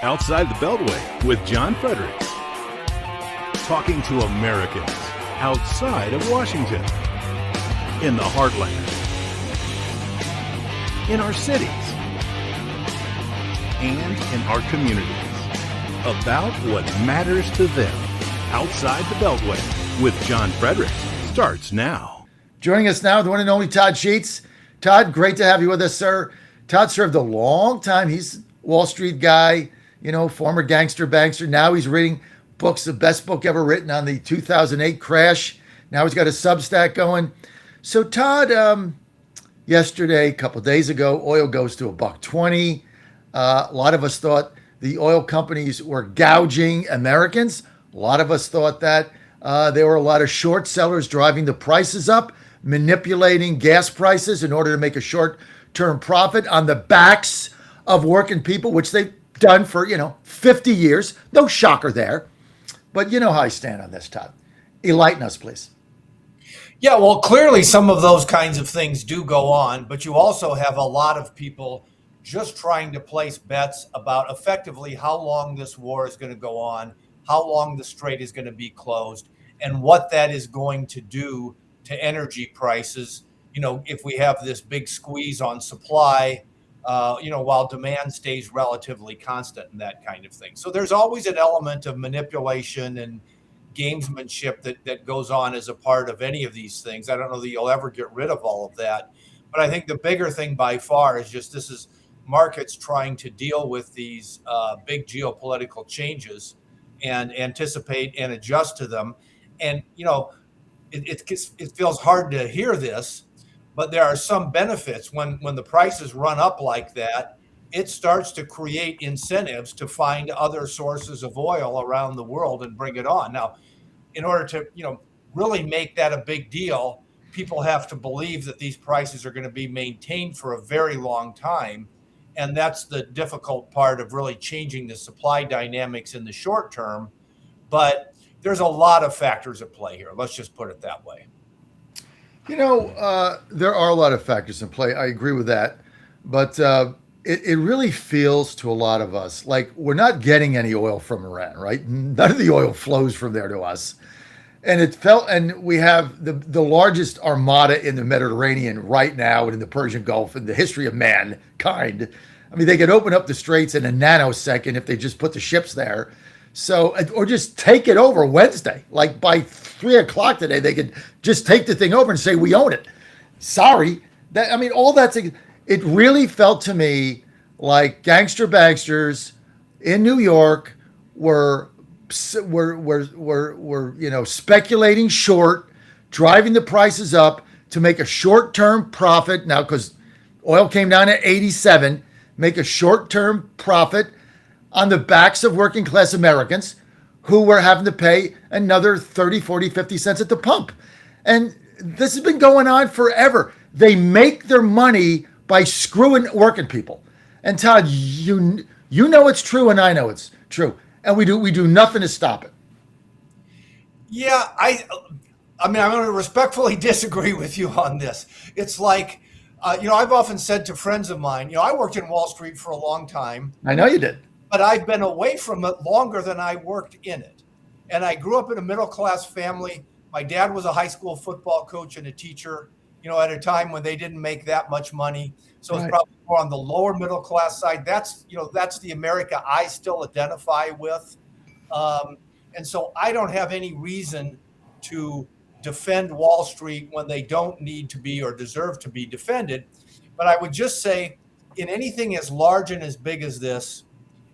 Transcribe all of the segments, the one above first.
Outside the Beltway with John Fredericks. Talking to Americans outside of Washington, in the heartland, in our cities, and in our communities. About what matters to them. Outside the Beltway with John Fredericks starts now. Joining us now, the one and only Todd Sheets. Todd, great to have you with us, sir. Todd served a long time. He's a Wall Street guy, former gangster bankster. Now he's reading books, the best book ever written on the 2008 crash. Now he's got a Substack going. So Todd, yesterday, a couple days ago, oil goes to $1.20. A lot of us thought the oil companies were gouging Americans. A lot of us thought that there were a lot of short sellers driving the prices up, manipulating gas prices in order to make a short-term profit on the backs of working people, which they've done for, 50 years. No shocker there. But you know how I stand on this, Todd. Enlighten us, please. Yeah, well, clearly some of those kinds of things do go on, but you also have a lot of people just trying to place bets about effectively how long this war is going to go on, how long the strait is going to be closed, and what that is going to do to energy prices. If we have this big squeeze on supply, while demand stays relatively constant and that kind of thing. So there's always an element of manipulation and gamesmanship that goes on as a part of any of these things. I don't know that you'll ever get rid of all of that, but I think the bigger thing by far is just this is markets trying to deal with these big geopolitical changes and anticipate and adjust to them. And, it feels hard to hear this, but there are some benefits when the prices run up like that. It starts to create incentives to find other sources of oil around the world and bring it on. Now, in order to, really make that a big deal, people have to believe that these prices are going to be maintained for a very long time. And that's the difficult part of really changing the supply dynamics in the short term. But there's a lot of factors at play here. Let's just put it that way. There are a lot of factors in play. I agree with that. But it really feels to a lot of us like we're not getting any oil from Iran, right? None of the oil flows from there to us. And we have the largest armada in the Mediterranean right now and in the Persian Gulf in the history of mankind. I mean, they could open up the straits in a nanosecond if they just put the ships there. So, or just take it over Wednesday. Like by 3:00 today, they could just take the thing over and say, we own it. Sorry. All that's, it really felt to me like gangster banksters in New York were speculating short, driving the prices up to make a short-term profit. Now, because oil came down at 87, make a short-term profit on the backs of working class Americans who were having to pay another 30, 40, 50 cents at the pump. And this has been going on forever. They make their money by screwing working people. And Todd, you know it's true, and I know it's true. And we do nothing to stop it. Yeah, I'm going to respectfully disagree with you on this. It's like, I've often said to friends of mine, I worked in Wall Street for a long time. I know you did. But I've been away from it longer than I worked in it. And I grew up in a middle-class family. My dad was a high school football coach and a teacher, at a time when they didn't make that much money. So it's probably more on the lower middle-class side. That's the America I still identify with. And so I don't have any reason to defend Wall Street when they don't need to be or deserve to be defended. But I would just say in anything as large and as big as this,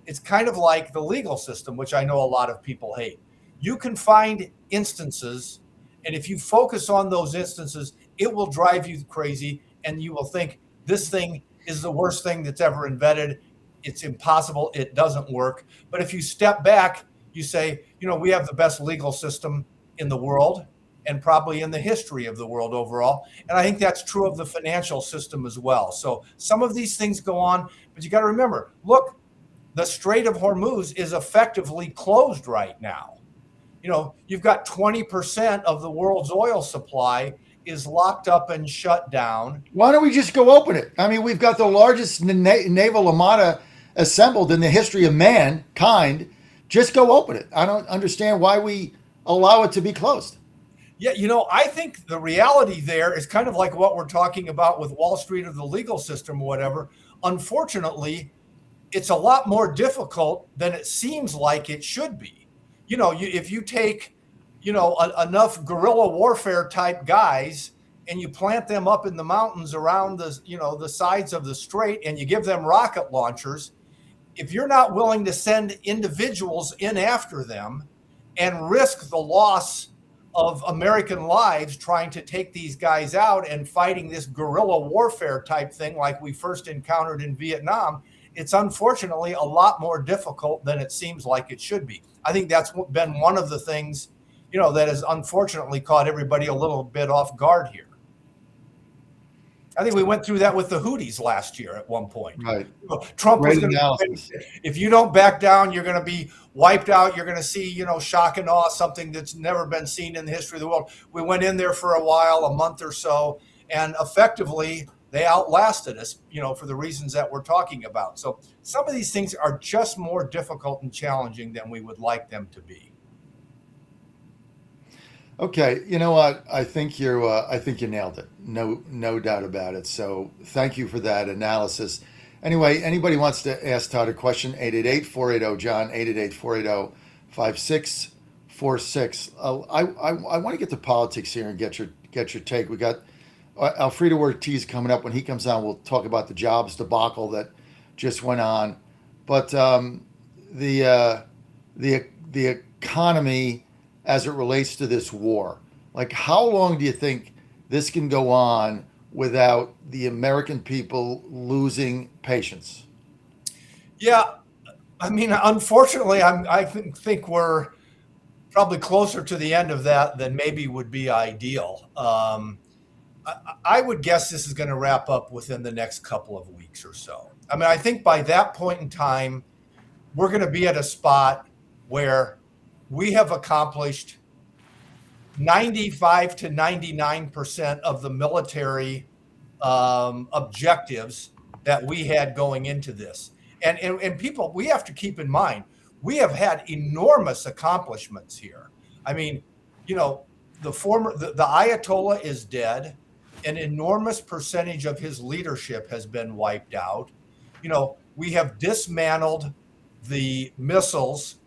it's kind of like the legal system, which I know a lot of people hate. You can find instances, and if you focus on those instances, it will drive you crazy, and you will think this thing is the worst thing that's ever invented. It's impossible. It doesn't work. But if you step back, you say, we have the best legal system in the world and probably in the history of the world overall. And I think that's true of the financial system as well. So some of these things go on, but you got to remember, look, the Strait of Hormuz is effectively closed right now. You've got 20% of the world's oil supply is locked up and shut down. Why don't we just go open it? I mean, we've got the largest naval armada assembled in the history of mankind. Just go open it. I don't understand why we allow it to be closed. Yeah, I think the reality there is kind of like what we're talking about with Wall Street or the legal system or whatever. Unfortunately, it's a lot more difficult than it seems like it should be. If you take, enough guerrilla warfare type guys and you plant them up in the mountains around the sides of the strait and you give them rocket launchers, if you're not willing to send individuals in after them and risk the loss of American lives trying to take these guys out and fighting this guerrilla warfare type thing like we first encountered in Vietnam, it's unfortunately a lot more difficult than it seems like it should be. I think that's been one of the things, that has unfortunately caught everybody a little bit off guard here. I think we went through that with the Houthis last year at one point. Right. Trump was Great going analysis. to, if you don't back down, you're going to be wiped out. You're going to see, shock and awe, something that's never been seen in the history of the world. We went in there for a while, a month or so, and effectively they outlasted us, for the reasons that we're talking about. So some of these things are just more difficult and challenging than we would like them to be. Okay, you know what? I think you nailed it. No doubt about it. So thank you for that analysis. Anyway, anybody wants to ask Todd a question, 888-480-JOHN, 888-480-5646. I want to get to politics here and get your take. We got Alfredo Ortiz coming up. When he comes on, we'll talk about the jobs debacle that just went on. But the economy as it relates to this war, like how long do you think this can go on without the American people losing patience? Yeah, I mean, unfortunately, I think we're probably closer to the end of that than maybe would be ideal. I would guess this is going to wrap up within the next couple of weeks or so. I mean, I think by that point in time, we're going to be at a spot where we have accomplished 95 to 99% of the military objectives that we had going into this. And people, we have to keep in mind, we have had enormous accomplishments here. I mean, the Ayatollah is dead. An enormous percentage of his leadership has been wiped out. We have dismantled the missiles.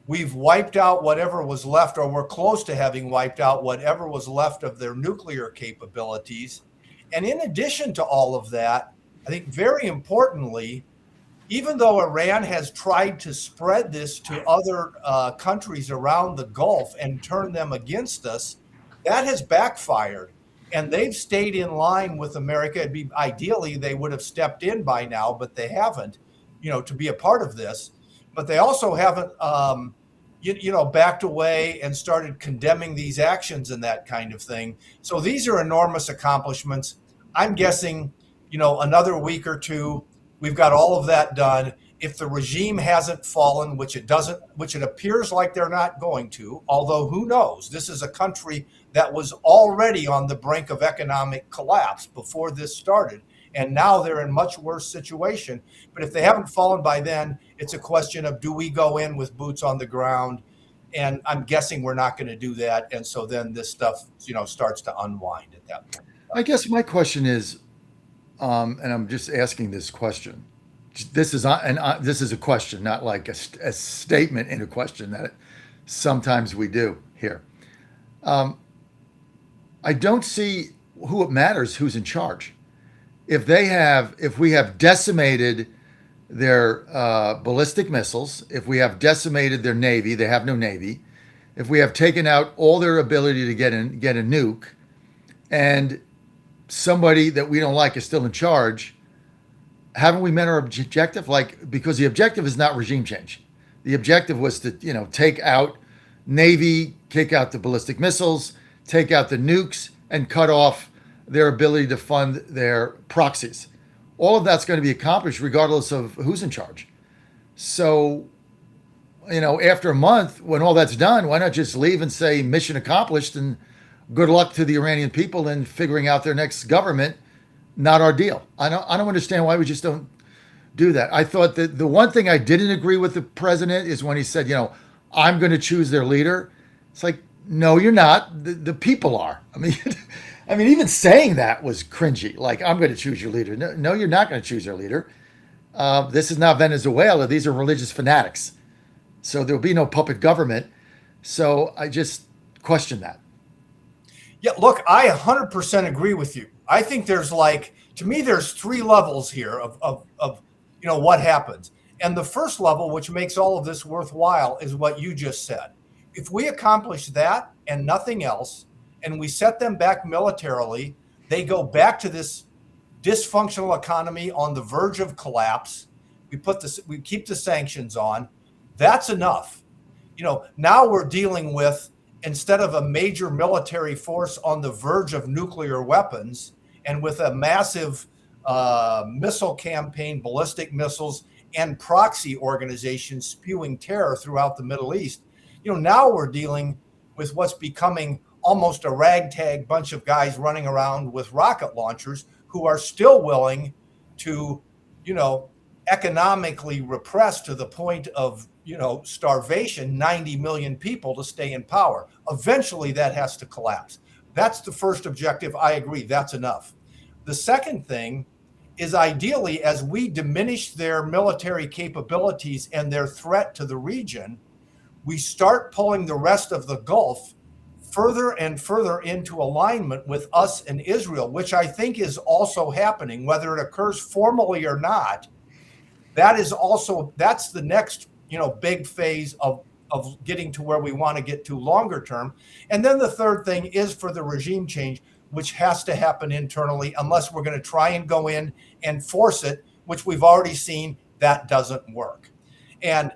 We've wiped out whatever was left, or we're close to having wiped out whatever was left of their nuclear capabilities. And in addition to all of that, I think very importantly, even though Iran has tried to spread this to other countries around the Gulf and turn them against us, that has backfired. And they've stayed in line with America. Ideally, they would have stepped in by now, but they haven't, to be a part of this. But they also haven't, backed away and started condemning these actions and that kind of thing. So these are enormous accomplishments. I'm guessing, another week or two, we've got all of that done. If the regime hasn't fallen, which it appears like they're not going to, although who knows? This is a country that was already on the brink of economic collapse before this started. And now they're in much worse situation. But if they haven't fallen by then, it's a question of, do we go in with boots on the ground? And I'm guessing we're not going to do that. And so then this stuff, starts to unwind at that point. I guess my question is, and I'm just asking this question. This is a question, not like a statement in a question that sometimes we do here. I don't see who it matters who's in charge. If we have decimated their ballistic missiles, if we have decimated their Navy, they have no Navy. If we have taken out all their ability to get a nuke, and somebody that we don't like is still in charge, haven't we met our objective? Because the objective is not regime change. The objective was to, take out Navy, take out the ballistic missiles, take out the nukes, and cut off their ability to fund their proxies. All of that's going to be accomplished regardless of who's in charge. So, after a month, when all that's done, why not just leave and say mission accomplished and good luck to the Iranian people in figuring out their next government? Not our deal. I don't understand why we just don't do that. I thought that the one thing I didn't agree with the president is when he said, I'm going to choose their leader. It's like, no, you're not. The people are. I mean, I mean, even saying that was cringy. Like, I'm going to choose your leader. No, no, you're not going to choose your leader. This is not Venezuela. These are religious fanatics. So there'll be no puppet government. So I just question that. Yeah, look, I 100% agree with you. I think there's to me, there's three levels here of what happens. And the first level, which makes all of this worthwhile, is what you just said. If we accomplish that and nothing else, and we set them back militarily, they go back to this dysfunctional economy on the verge of collapse. We keep the sanctions on. That's enough. Now we're dealing with, instead of a major military force on the verge of nuclear weapons and with a massive missile campaign, ballistic missiles, and proxy organizations spewing terror throughout the Middle East, now we're dealing with what's becoming almost a ragtag bunch of guys running around with rocket launchers who are still willing to, economically repress to the point of, starvation 90 million people to stay in power. Eventually that has to collapse. That's the first objective. I agree. That's enough. The second thing is, ideally, as we diminish their military capabilities and their threat to the region, we start pulling the rest of the Gulf further and further into alignment with us and Israel, which I think is also happening, whether it occurs formally or not. That's the next, big phase of getting to where we want to get to longer term. And then the third thing is for the regime change, which has to happen internally, unless we're going to try and go in and force it, which we've already seen that doesn't work. And,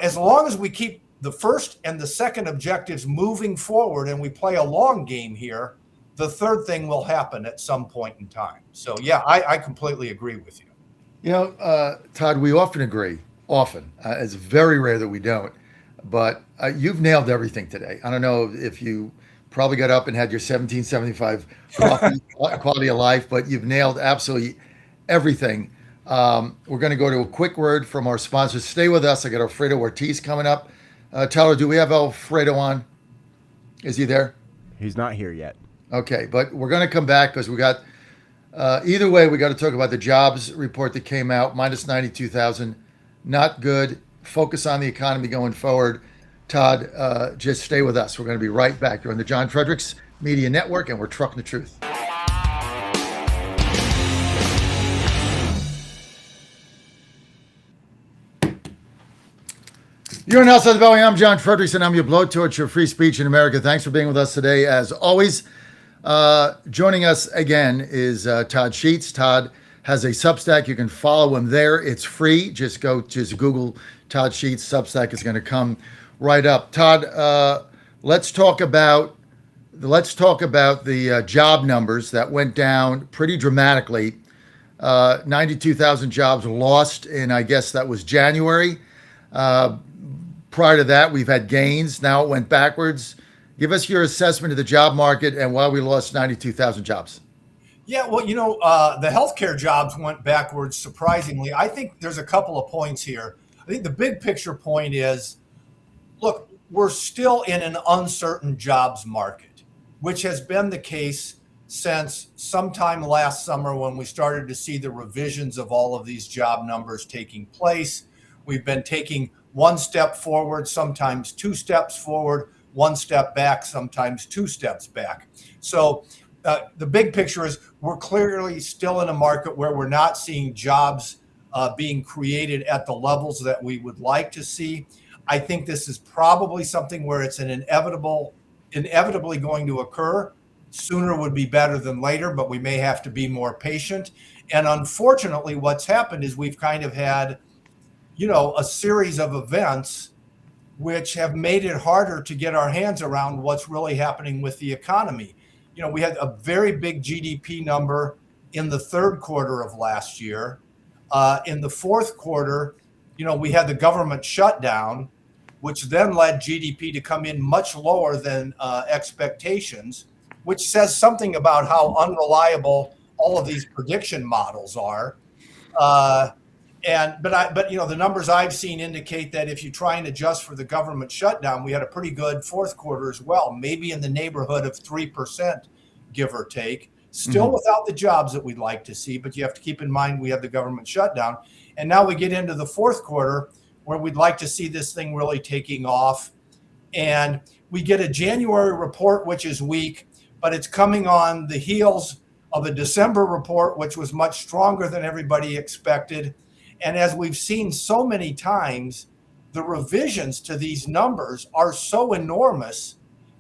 as long as we keep the first and the second objectives moving forward and we play a long game here, the third thing will happen at some point in time. So, yeah, I completely agree with you. Todd, we often agree. Often. It's very rare that we don't. But you've nailed everything today. I don't know if you probably got up and had your 1775 coffee, quality of life, but you've nailed absolutely everything. We're going to go to a quick word from our sponsors. Stay with us. I got Alfredo Ortiz coming up. Tyler, do we have Alfredo on? Is he there? He's not here yet. Okay, but we're going to come back because we got, either way, we got to talk about the jobs report that came out, minus 92,000. Not good. Focus on the economy going forward. Todd, just stay with us. We're going to be right back. You're on the John Fredericks Media Network, and we're trucking the truth. You're on Outside the Belly. I'm John Fredericks, and I'm your blowtorch for free speech in America. Thanks for being with us today. As always, joining us again is Todd Sheets. Todd has a Substack. You can follow him there. It's free. Just Google Todd Sheets. Substack is going to come right up. Todd, let's talk about the job numbers that went down pretty dramatically. 92,000 jobs lost in, I guess that was January. Prior to that, we've had gains. Now it went backwards. Give us your assessment of the job market and why we lost 92,000 jobs. Yeah, well, the healthcare jobs went backwards, surprisingly. I think there's a couple of points here. I think the big picture point is, look, we're still in an uncertain jobs market, which has been the case since sometime last summer when we started to see the revisions of all of these job numbers taking place. We've been taking one step forward, sometimes two steps forward, one step back, sometimes two steps back. So the big picture is we're clearly still in a market where we're not seeing jobs being created at the levels that we would like to see. I think this is probably something where it's an inevitably going to occur. Sooner would be better than later, but we may have to be more patient. And unfortunately, what's happened is we've kind of had, a series of events which have made it harder to get our hands around what's really happening with the economy. We had a very big GDP number in the third quarter of last year. In the fourth quarter, we had the government shutdown, which then led GDP to come in much lower than expectations, which says something about how unreliable all of these prediction models are. But the numbers I've seen indicate that if you try and adjust for the government shutdown, we had a pretty good fourth quarter as well, maybe in the neighborhood of 3%, give or take. Still without the jobs that we'd like to see, but you have to keep in mind we have the government shutdown. And now we get into the fourth quarter where we'd like to see this thing really taking off. And we get a January report, which is weak, but it's coming on the heels of a December report, which was much stronger than everybody expected. And as we've seen so many times, the revisions to these numbers are so enormous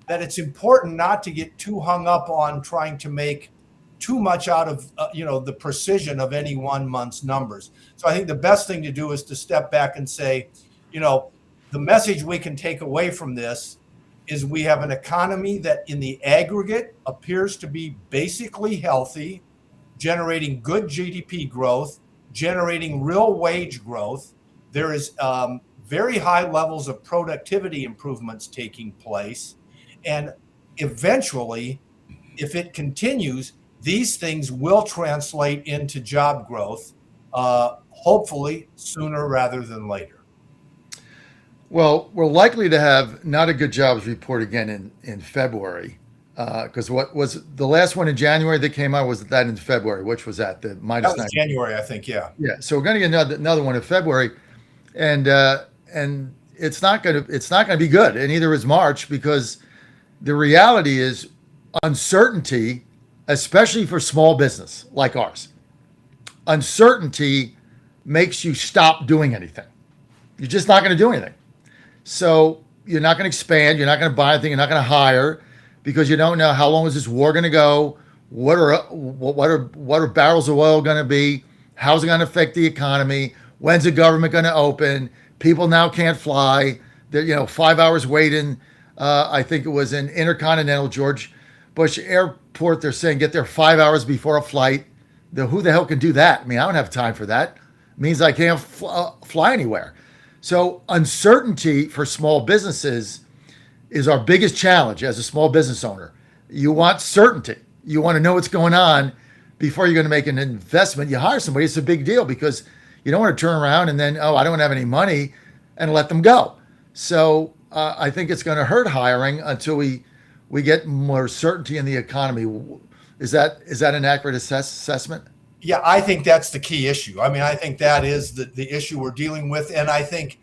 that it's important not to get too hung up on trying to make too much out of the precision of any one month's numbers. So I think the best thing to do is to step back and say, the message we can take away from this is we have an economy that in the aggregate appears to be basically healthy, generating good GDP growth, generating real wage growth. There is very high levels of productivity improvements taking place. And eventually, if it continues, these things will translate into job growth, hopefully sooner rather than later. Well, we're likely to have not a good jobs report again in February, because what was the last one in January that came out? Was that in February? Which was that? The minus That was 9? January, I think. Yeah. Yeah. So we're going to get another one in February, and it's not going to be good. And neither is March, because the reality is uncertainty, especially for small business like ours. Uncertainty makes you stop doing anything. You're just not going to do anything. So you're not going to expand. You're not going to buy anything. You're not going to hire, because you don't know how long is this war going to go. What are barrels of oil going to be? How's it going to affect the economy? When's the government going to open? People now can't fly. They're 5 hours waiting. I think it was in Intercontinental George Bush Airport. They're saying get there 5 hours before a flight. Who the hell can do that? I mean, I don't have time for that. It means I can't fly anywhere. So uncertainty for small businesses is our biggest challenge as a small business owner. You want certainty. You want to know what's going on before you're going to make an investment. You hire somebody, it's a big deal, because you don't want to turn around and then, I don't have any money, and let them go. So I think it's going to hurt hiring until we get more certainty in the economy. Is that an accurate assessment? Yeah, I think that's the key issue. I mean, I think that is the issue we're dealing with. And I think,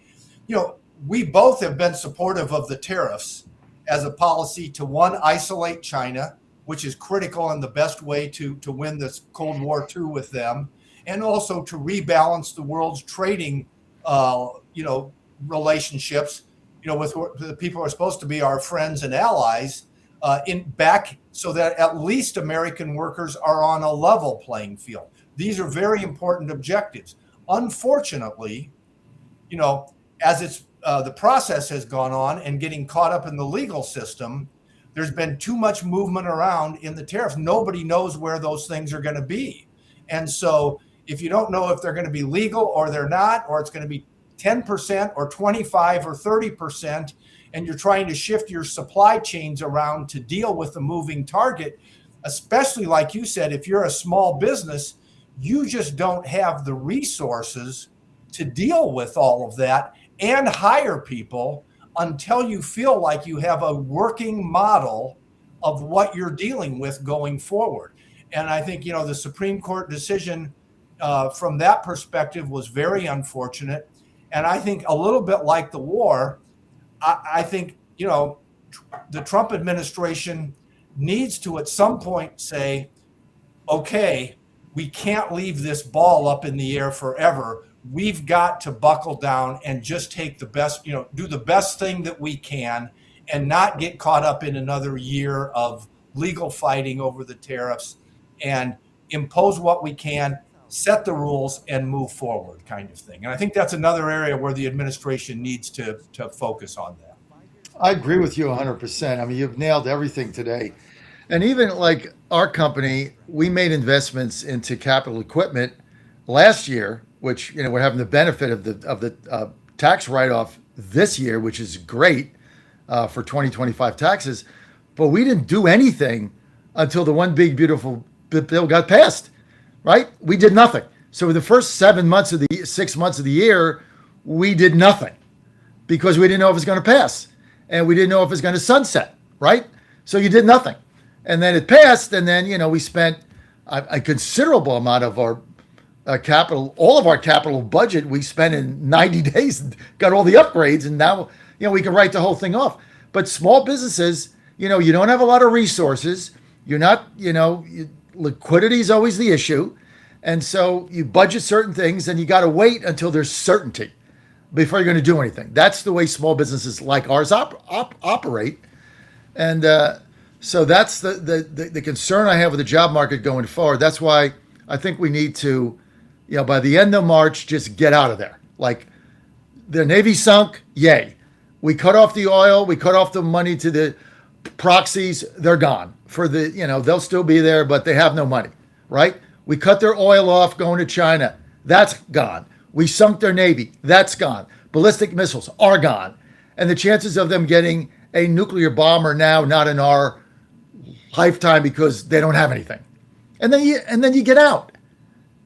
we both have been supportive of the tariffs as a policy to, one, isolate China, which is critical and the best way to win this Cold War II with them, and also to rebalance the world's trading, relationships, with the people who are supposed to be our friends and allies, so that at least American workers are on a level playing field. These are very important objectives. Unfortunately, as the process has gone on and getting caught up in the legal system, there's been too much movement around in the tariffs. Nobody knows where those things are going to be. And so if you don't know if they're going to be legal or they're not, or it's going to be 10% or 25 or 30%, and you're trying to shift your supply chains around to deal with the moving target, especially like you said, if you're a small business, you just don't have the resources to deal with all of that and hire people until you feel like you have a working model of what you're dealing with going forward. And I think, the Supreme Court decision from that perspective was very unfortunate. And I think a little bit like the war, I think, the Trump administration needs to at some point say, okay, we can't leave this ball up in the air forever. We've got to buckle down and just take the best, do the best thing that we can and not get caught up in another year of legal fighting over the tariffs, and impose what we can, set the rules, and move forward, kind of thing. And I think that's another area where the administration needs to focus on that. I agree with you 100%. I mean, you've nailed everything today. And even like our company, we made investments into capital equipment last year, which, we're having the benefit of the tax write-off this year, which is great for 2025 taxes. But we didn't do anything until the one big beautiful bill got passed, right? We did nothing. So the first 6 months of the year, we did nothing because we didn't know if it was going to pass and we didn't know if it was going to sunset, right? So you did nothing. And then it passed, and then, we spent a considerable amount of our capital, all of our capital budget we spent in 90 days, got all the upgrades, and now, we can write the whole thing off. But small businesses, you don't have a lot of resources. You're not, liquidity is always the issue. And so you budget certain things and you got to wait until there's certainty before you're going to do anything. That's the way small businesses like ours operate. And so that's the concern I have with the job market going forward. That's why I think we need to, by the end of March, just get out of there. Like, the Navy sunk, yay. We cut off the oil, we cut off the money to the proxies, they're gone. They'll still be there, but they have no money, right? We cut their oil off going to China, that's gone. We sunk their Navy, that's gone. Ballistic missiles are gone. And the chances of them getting a nuclear bomb are now not in our lifetime because they don't have anything. And then you get out.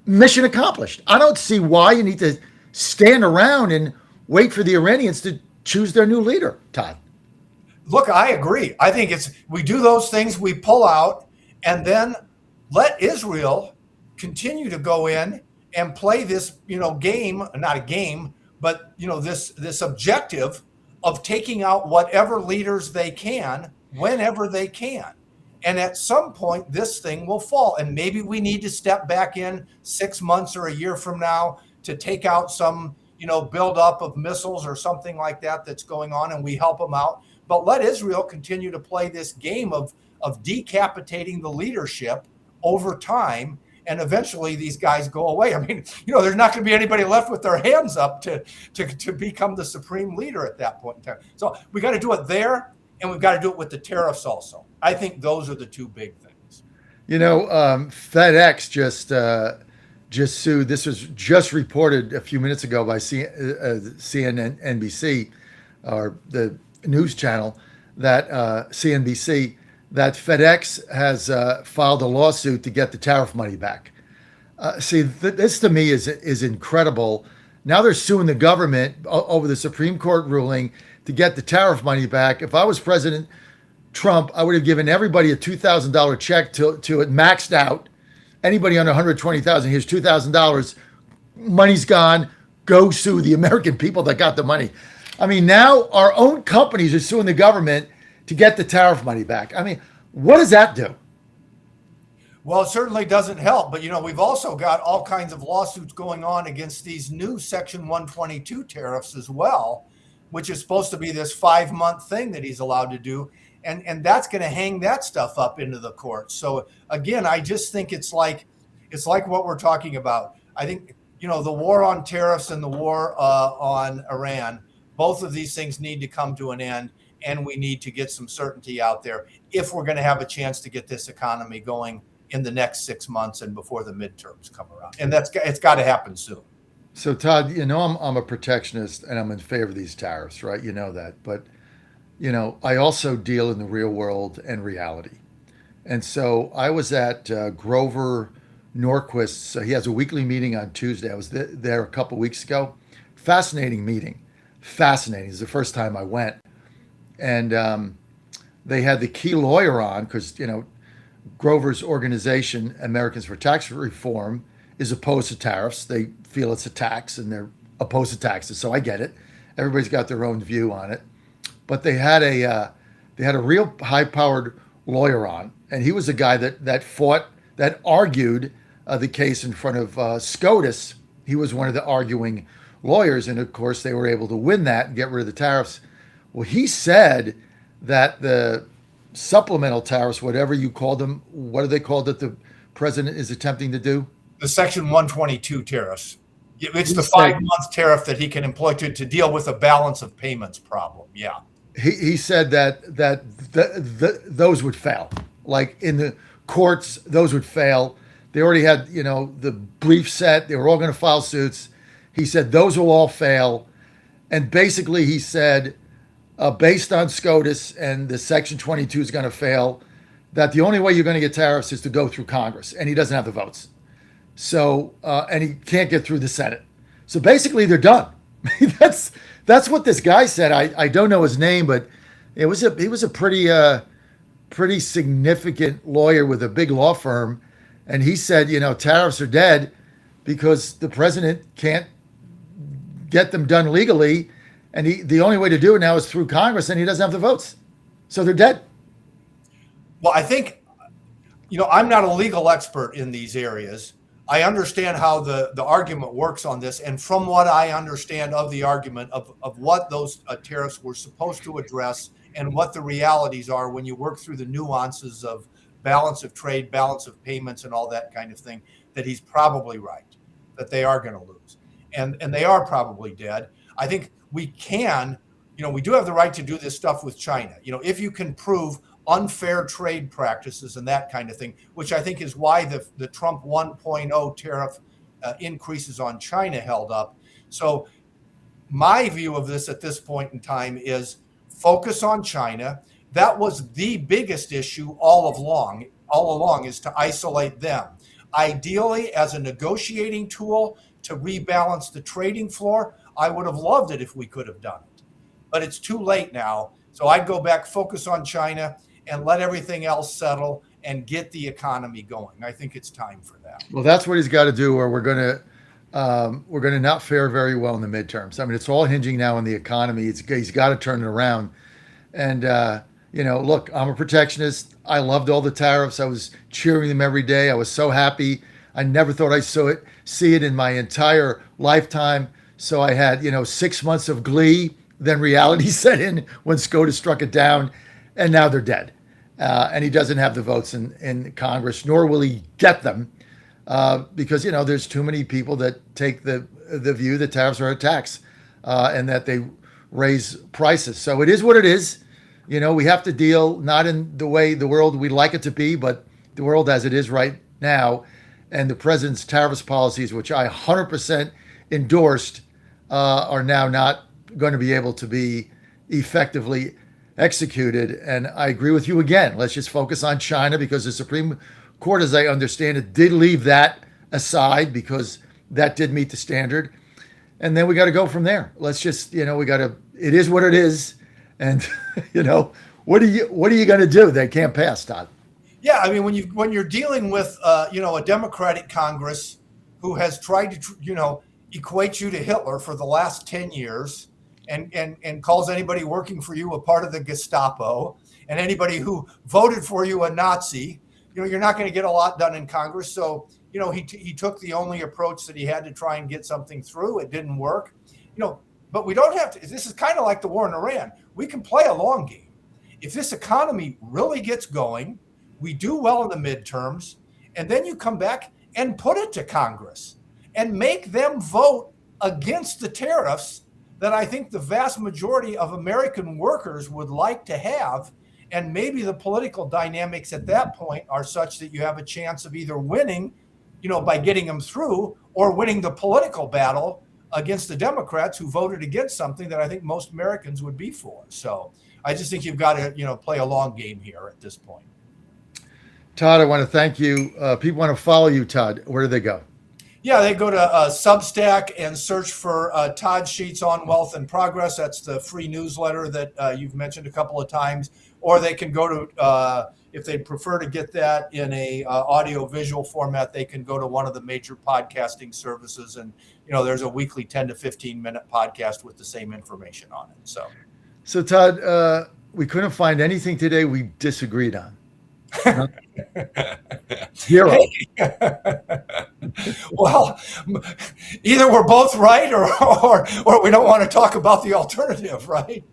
Mission accomplished. I don't see why you need to stand around and wait for the Iranians to choose their new leader, Todd. Look, I agree. I think we do those things, we pull out, and then let Israel continue to go in and play this, game, not a game, but, this objective of taking out whatever leaders they can, whenever they can. And at some point, this thing will fall. And maybe we need to step back in 6 months or a year from now to take out some, buildup of missiles or something like that that's going on, and we help them out. But let Israel continue to play this game of decapitating the leadership over time. And eventually these guys go away. I mean, there's not going to be anybody left with their hands up to become the supreme leader at that point in time. So we got to do it there, and we've got to do it with the tariffs also. I think those are the two big things. FedEx just sued. This was just reported a few minutes ago by CNN, NBC, or the news channel, that CNBC, that FedEx has filed a lawsuit to get the tariff money back. This to me is incredible. Now they're suing the government over the Supreme Court ruling to get the tariff money back. If I was President Trump, I would have given everybody a $2,000 check till it maxed out. Anybody under $120,000, here's $2,000. Money's gone. Go sue the American people that got the money. I mean, now our own companies are suing the government to get the tariff money back. I mean, what does that do? Well, it certainly doesn't help. But, we've also got all kinds of lawsuits going on against these new Section 122 tariffs as well, which is supposed to be this 5-month thing that he's allowed to do. And that's going to hang that stuff up into the courts. So, again, I just think it's like what we're talking about. I think, the war on tariffs and the war on Iran, both of these things need to come to an end. And we need to get some certainty out there if we're going to have a chance to get this economy going in the next 6 months and before the midterms come around. And it's got to happen soon. So, Todd, I'm a protectionist and I'm in favor of these tariffs, right? You know that. But, I also deal in the real world and reality. And so I was at Grover Norquist's. He has a weekly meeting on Tuesday. I was there a couple weeks ago. Fascinating meeting. Fascinating. It's the first time I went. And they had the key lawyer on because, Grover's organization, Americans for Tax Reform, is opposed to tariffs. They feel it's a tax and they're opposed to taxes. So I get it. Everybody's got their own view on it. But they had a real high-powered lawyer on, and he was a guy that argued the case in front of SCOTUS. He was one of the arguing lawyers, and of course they were able to win that and get rid of the tariffs. Well, he said that the supplemental tariffs, whatever you called them, what are they called that the president is attempting to do? The Section 122 tariffs. It's the 5-month tariff that he can employ to deal with a balance of payments problem. Yeah. He said that those would fail. Like in the courts, those would fail. They already had, the brief set. They were all going to file suits. He said those will all fail. And basically he said, based on SCOTUS and the Section 22 is going to fail, that the only way you're going to get tariffs is to go through Congress. And he doesn't have the votes. So and he can't get through the Senate. So basically, they're done. That's what this guy said. I don't know his name, but he was a pretty significant lawyer with a big law firm, and he said, tariffs are dead because the president can't get them done legally, and the only way to do it now is through Congress, and he doesn't have the votes, so they're dead. Well, I think, I'm not a legal expert in these areas. I understand how the argument works on this, and from what I understand of the argument of what those tariffs were supposed to address and what the realities are when you work through the nuances of balance of trade, balance of payments, and all that kind of thing, that he's probably right, that they are going to lose. And they are probably dead. I think we can, we do have the right to do this stuff with China. If you can prove unfair trade practices and that kind of thing, which I think is why the Trump 1.0 tariff increases on China held up. So my view of this at this point in time is focus on China. That was the biggest issue all along is to isolate them. Ideally, as a negotiating tool to rebalance the trading floor, I would have loved it if we could have done it. But it's too late now. So I'd go back, focus on China, and let everything else settle and get the economy going. I think it's time for that. Well, that's what he's got to do, or we're going to not fare very well in the midterms. I mean, it's all hinging now on the economy. He's got to turn it around. And look, I'm a protectionist. I loved all the tariffs. I was cheering them every day. I was so happy. I never thought I'd see it in my entire lifetime. So I had 6 months of glee. Then reality set in when SCOTUS struck it down, and now they're dead. And he doesn't have the votes in Congress, nor will he get them, because there's too many people that take the view that tariffs are a tax and that they raise prices. So it is what it is. We have to deal not in the way the world we'd like it to be, but the world as it is right now. And the president's tariffs policies, which I 100% endorsed, are now not going to be able to be effectively executed. And I agree with you again. Let's just focus on China, because the Supreme Court, as I understand it, did leave that aside because that did meet the standard. And then we got to go from there. Let's just, it is what it is. And, what are you going to do? They can't pass, Todd. Yeah. I mean, when you're dealing with, a Democratic Congress who has tried to, equate you to Hitler for the last 10 years, and calls anybody working for you a part of the Gestapo, and anybody who voted for you a Nazi, you're not going to get a lot done in Congress. So, he took the only approach that he had to try and get something through. It didn't work, but we don't have to. This is kind of like the war in Iran. We can play a long game. If this economy really gets going, we do well in the midterms, and then you come back and put it to Congress and make them vote against the tariffs that I think the vast majority of American workers would like to have. And maybe the political dynamics at that point are such that you have a chance of either winning, by getting them through, or winning the political battle against the Democrats who voted against something that I think most Americans would be for. So I just think you've got to, play a long game here at this point. Todd, I want to thank you. People want to follow you, Todd. Where do they go? Yeah, they go to Substack and search for Todd Sheets on Wealth and Progress. That's the free newsletter that you've mentioned a couple of times. Or they can go to, if they prefer to get that in a audio-visual format, they can go to one of the major podcasting services. And, there's a weekly 10 to 15-minute podcast with the same information on it. So Todd, we couldn't find anything today we disagreed on. Huh? Zero. Well, either we're both right or we don't want to talk about the alternative, right?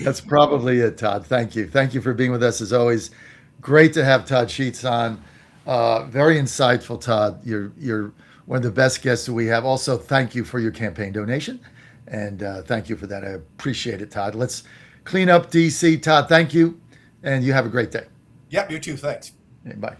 That's probably it, Todd. Thank you. Thank you for being with us as always. Great to have Todd Sheets on. Very insightful, Todd. You're one of the best guests that we have. Also, thank you for your campaign donation. And thank you for that. I appreciate it, Todd. Let's clean up DC. Todd, thank you. And you have a great day. Yep, you too. Thanks. Okay, bye.